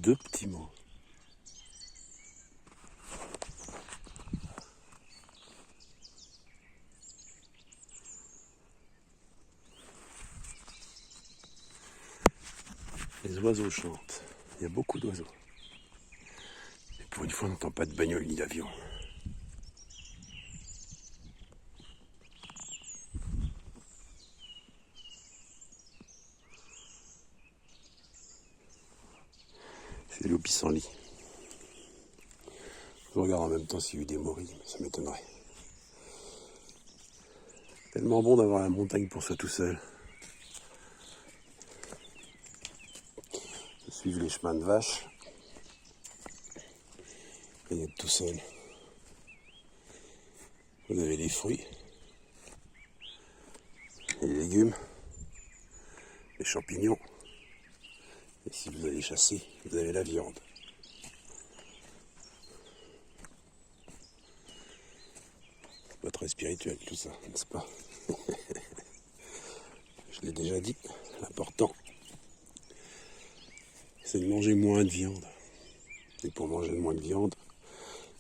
deux petits mots. Les oiseaux chantent. Il y a beaucoup d'oiseaux. Et pour une fois, on n'entend pas de bagnole ni d'avion. C'est le pissenlit. Je regarde en même temps s'il y a eu des morilles, mais ça m'étonnerait. Tellement bon d'avoir la montagne pour soi tout seul. Suivre les chemins de vaches et être tout seul. Vous avez les fruits, les légumes, les champignons. Et si vous allez chasser, vous avez la viande. C'est pas très spirituel tout ça, n'est-ce pas? Je l'ai déjà dit, l'important, c'est de manger moins de viande. Et pour manger moins de viande,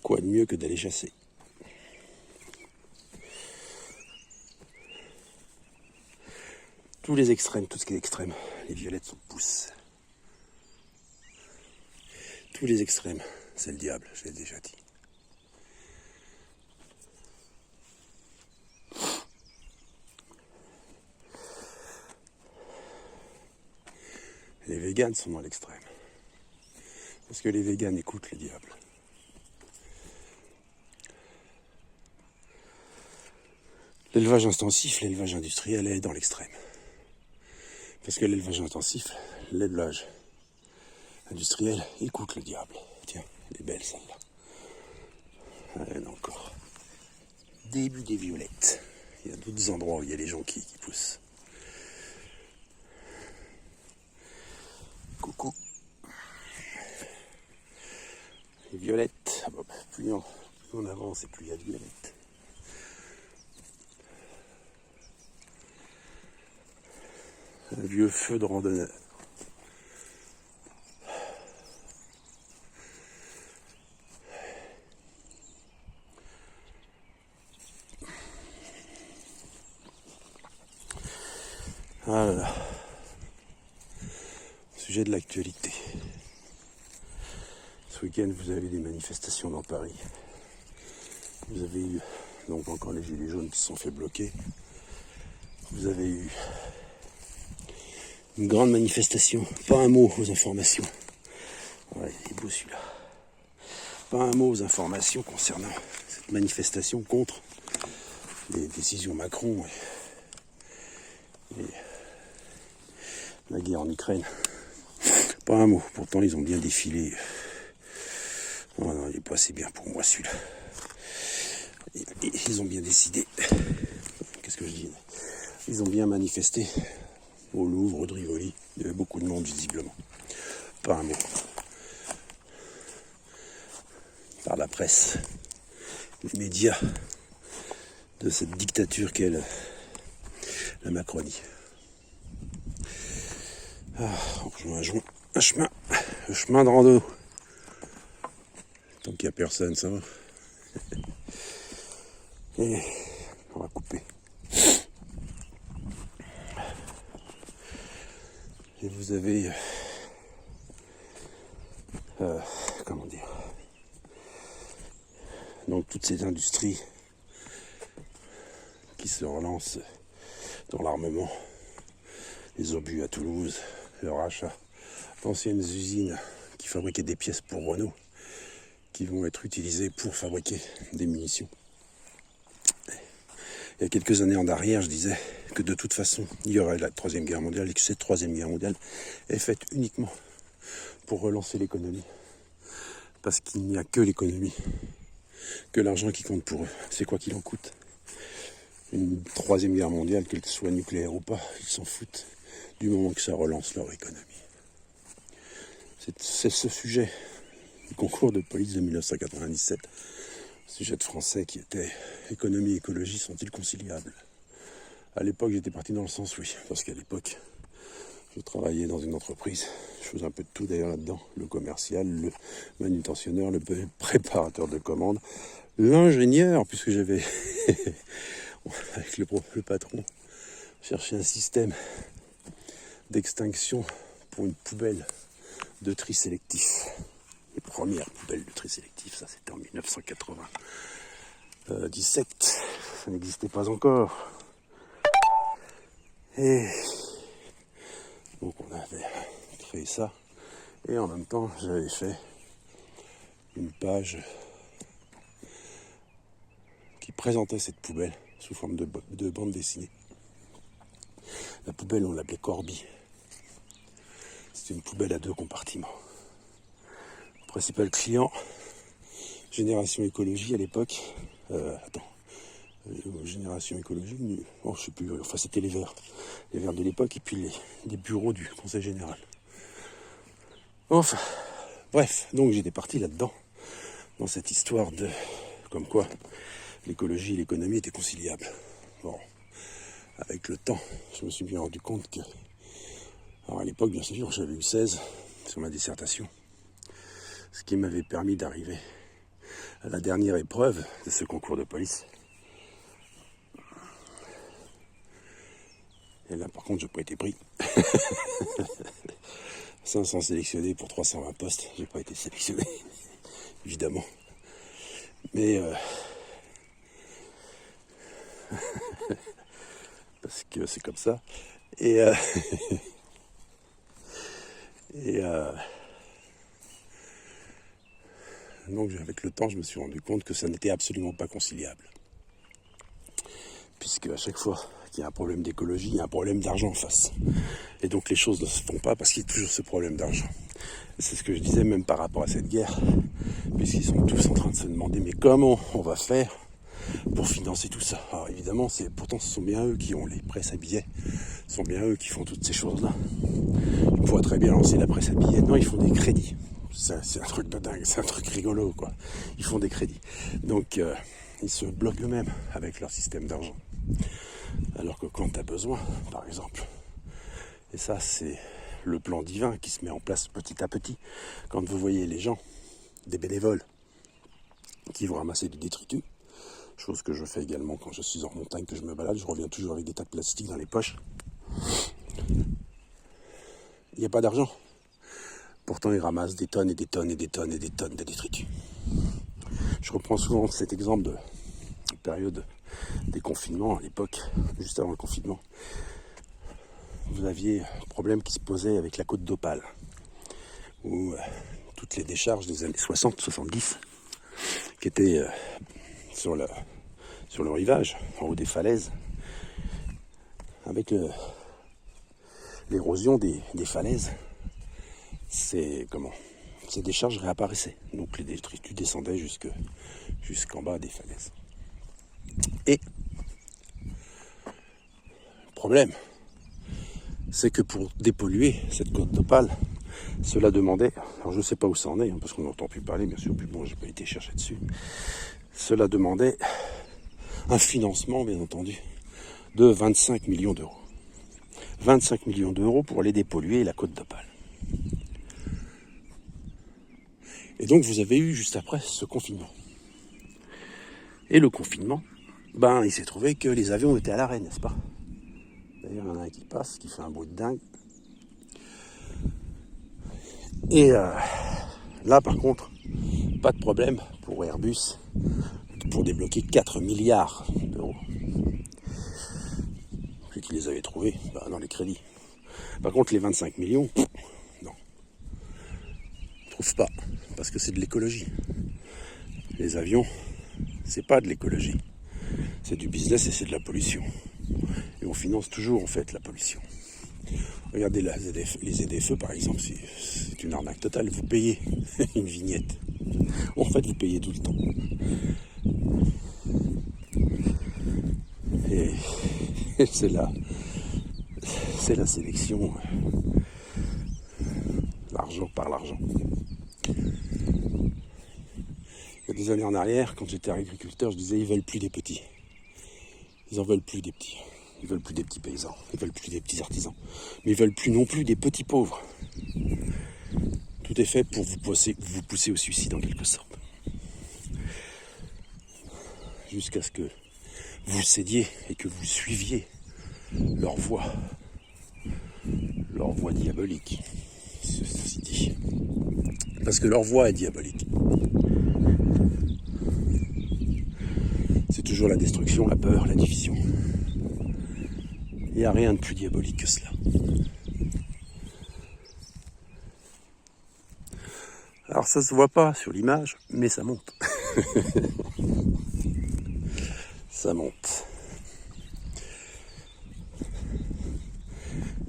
quoi de mieux que d'aller chasser? Tous les extrêmes, tout ce qui est extrême, les violettes sont pousses. Tous les extrêmes, c'est le diable, je l'ai déjà dit. Les véganes sont dans l'extrême. Parce que les véganes écoutent le diable. L'élevage intensif, l'élevage industriel est dans l'extrême. Parce que l'élevage intensif, l'élevage industriel écoute le diable. Tiens, elle est belle celle-là. Elle a encore. Début des violettes. Il y a d'autres endroits où il y a les jonquilles qui poussent. Coucou. Les violettes. Plus on avance et plus il y a de violettes. Un vieux feu de randonneur. Ah là là. Sujet de l'actualité. Ce week-end, vous avez des manifestations dans Paris. Vous avez eu donc encore les gilets jaunes qui se sont fait bloquer. Vous avez eu une grande manifestation. Pas un mot aux informations. Ouais, il est beau celui-là. Pas un mot aux informations concernant cette manifestation contre les décisions Macron et la guerre en Ukraine. Pas un mot. Pourtant, ils ont bien défilé. Oh non, il n'est pas assez bien pour moi celui-là. Ils ont bien décidé. Qu'est-ce que je dis? Ils ont bien manifesté au Louvre, au Rivoli. Il y avait beaucoup de monde visiblement. Pas un mot. Par la presse, les médias de cette dictature qu'est la Macronie. Ah, on rejoint un chemin de rando. Tant qu'il n'y a personne, ça va. Et on va couper. Et vous avez... comment dire... Donc toutes ces industries qui se relancent dans l'armement, les obus à Toulouse, le rachat d'anciennes usines qui fabriquaient des pièces pour Renault, qui vont être utilisées pour fabriquer des munitions. Il y a quelques années en arrière, je disais que de toute façon, il y aurait la Troisième Guerre mondiale et que cette Troisième Guerre mondiale est faite uniquement pour relancer l'économie. Parce qu'il n'y a que l'économie, que l'argent qui compte pour eux. C'est quoi qu'il en coûte. Une Troisième Guerre mondiale, qu'elle soit nucléaire ou pas, ils s'en foutent du moment que ça relance leur économie. C'est ce sujet du concours de police de 1997, sujet de français qui était économie et écologie sont-ils conciliables? À l'époque, j'étais parti dans le sens oui, parce qu'à l'époque, Je travaillais dans une entreprise, je faisais un peu de tout d'ailleurs là-dedans, le commercial, le manutentionneur, le préparateur de commandes, l'ingénieur, puisque j'avais, avec le patron, cherché un système d'extinction pour une poubelle de tri sélectif. Les premières poubelles de tri sélectif, ça c'était en 1997, ça n'existait pas encore. Et donc on avait créé ça, et en même temps j'avais fait une page qui présentait cette poubelle sous forme de bande dessinée. La poubelle, on l'appelait Corby. C'était une poubelle à 2 compartiments. Principal client, Génération Écologie à l'époque. Génération Écologie, je sais plus, enfin c'était les Verts de l'époque, et puis les bureaux du Conseil Général. Enfin, bref, donc j'étais parti là-dedans, dans cette histoire de comme quoi l'écologie et l'économie étaient conciliables. Bon, avec le temps, je me suis bien rendu compte que, alors à l'époque, bien sûr, j'avais eu 16 sur ma dissertation, ce qui m'avait permis d'arriver à la dernière épreuve de ce concours de police. Et là, par contre, je n'ai pas été pris. 500 sélectionnés pour 320 postes, j'ai pas été sélectionné, évidemment. Mais parce que c'est comme ça. Et donc avec le temps, je me suis rendu compte que ça n'était absolument pas conciliable. Puisque à chaque fois qu'il y a un problème d'écologie, il y a un problème d'argent en face. Et donc les choses ne se font pas parce qu'il y a toujours ce problème d'argent. Et c'est ce que je disais même par rapport à cette guerre, puisqu'ils sont tous en train de se demander mais comment on va faire pour financer tout ça. Alors évidemment, pourtant ce sont bien eux qui ont les presses à billets, ce sont bien eux qui font toutes ces choses-là. Ils pourraient très bien lancer la presse à billets. Non, ils font des crédits. C'est un truc de dingue, c'est un truc rigolo, quoi. Ils font des crédits. Donc ils se bloquent eux-mêmes avec leur système d'argent. Alors que quand tu as besoin, par exemple, et ça c'est le plan divin qui se met en place petit à petit, quand vous voyez les gens, des bénévoles, qui vont ramasser du détritus, chose que je fais également quand je suis en montagne, que je me balade, je reviens toujours avec des tas de plastique dans les poches. Il n'y a pas d'argent. Pourtant, ils ramassent des tonnes et des tonnes et des tonnes et des tonnes de détritus. Je reprends souvent cet exemple de période des confinements à l'époque, juste avant le confinement. Vous aviez un problème qui se posait avec la côte d'Opale, où toutes les décharges des années 60-70 qui étaient sur le rivage, en haut des falaises, avec l'érosion des falaises, ces décharges réapparaissaient. Donc les détritus descendaient jusqu'en bas des falaises. Et le problème, c'est que pour dépolluer cette côte d'Opale, cela demandait, alors je ne sais pas où ça en est, parce qu'on n'entend plus parler, bien sûr, puis bon, j'ai pas été chercher dessus, cela demandait un financement, bien entendu, de 25 millions d'euros. 25 millions d'euros pour aller dépolluer la côte d'Opale. Et donc vous avez eu juste après ce confinement. Et le confinement, il s'est trouvé que les avions étaient à l'arrêt, n'est-ce pas? D'ailleurs, il y en a un qui passe, qui fait un bruit de dingue. Et là, par contre, pas de problème pour Airbus pour débloquer 4 milliards d'euros. Vu qu'ils les avaient trouvés dans les crédits. Par contre, les 25 millions, non. Ils ne trouvent pas, parce que c'est de l'écologie. Les avions, c'est pas de l'écologie. C'est du business et c'est de la pollution. Et on finance toujours, en fait, la pollution. Regardez les ZFE, par exemple, c'est une arnaque totale. Vous payez une vignette. En fait, vous payez tout le temps. Et c'est la sélection. L'argent par l'argent. Il y a des années en arrière, quand j'étais agriculteur, je disais, ils veulent plus des petits. Ils en veulent plus des petits. Ils veulent plus des petits paysans, ils veulent plus des petits artisans, mais ils veulent plus non plus des petits pauvres. Tout est fait pour vous pousser au suicide en quelque sorte. Jusqu'à ce que vous cédiez et que vous suiviez leur voie diabolique, ceci dit. Parce que leur voie est diabolique. C'est toujours la destruction, la peur, la division. Il n'y a rien de plus diabolique que cela. Alors ça se voit pas sur l'image, mais ça monte. Ça monte.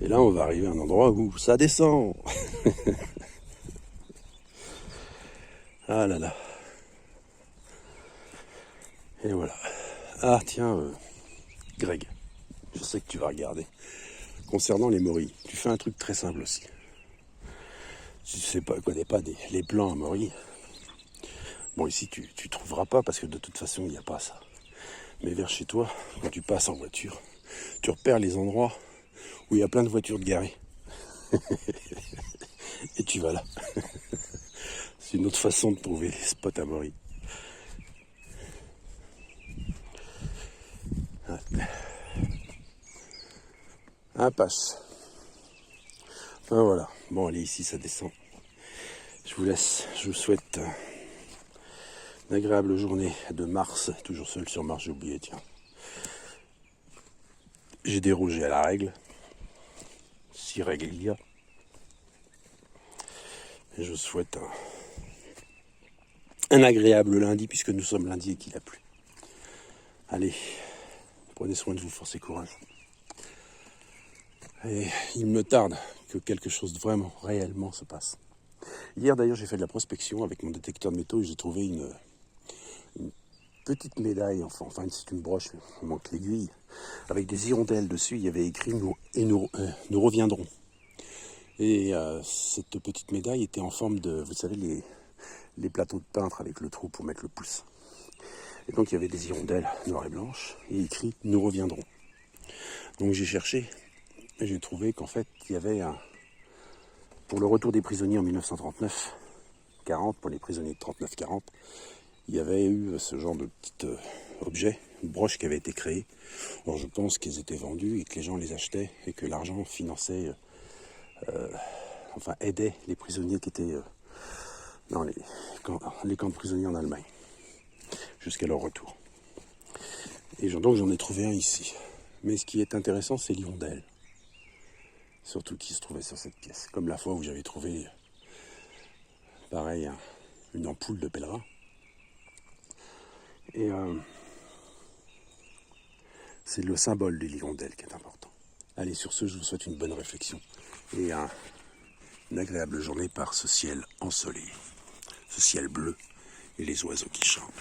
Et là, on va arriver à un endroit où ça descend. Ah là là. Et voilà. Ah tiens, Greg, je sais que tu vas regarder. Concernant les morilles, tu fais un truc très simple aussi. Si tu ne connais pas les plans à morilles, bon ici tu trouveras pas parce que de toute façon il n'y a pas ça. Mais vers chez toi, quand tu passes en voiture, tu repères les endroits où il y a plein de voitures de garées. Et tu vas là. C'est une autre façon de trouver les spots à morilles. Ouais. Un passe. Ah, voilà. Bon, allez, ici, ça descend. Je vous laisse. Je vous souhaite une agréable journée de Mars. Toujours seul sur Mars, j'ai oublié, tiens. J'ai dérogé à la règle. Si règle il y a. Et je vous souhaite un agréable lundi, puisque nous sommes lundi et qu'il a plu. Allez, prenez soin de vous, force et courage. Et il me tarde que quelque chose de vraiment, réellement se passe. Hier d'ailleurs j'ai fait de la prospection avec mon détecteur de métaux et j'ai trouvé une petite médaille, enfin c'est une broche, il manque l'aiguille, avec des hirondelles dessus, il y avait écrit nous reviendrons. Et cette petite médaille était en forme de, vous savez, les plateaux de peintre avec le trou pour mettre le pouce. Et donc il y avait des hirondelles noires et blanches et écrit nous reviendrons. Donc j'ai cherché. Et j'ai trouvé qu'en fait, il y avait pour le retour des prisonniers en 1939-40, pour les prisonniers de 39-40, il y avait eu ce genre de petit objet, une broche qui avait été créée. Alors je pense qu'ils étaient vendus et que les gens les achetaient et que l'argent finançait, aidait les prisonniers qui étaient dans les camps de prisonniers en Allemagne, jusqu'à leur retour. Et donc j'en ai trouvé un ici. Mais ce qui est intéressant, c'est l'hirondelle. Surtout qui se trouvait sur cette pièce. Comme la fois où j'avais trouvé, pareil, une ampoule de pèlerin. Et c'est le symbole de l'hirondelle qui est important. Allez, sur ce, je vous souhaite une bonne réflexion. Et une agréable journée par ce ciel ensoleillé. Ce ciel bleu et les oiseaux qui chantent.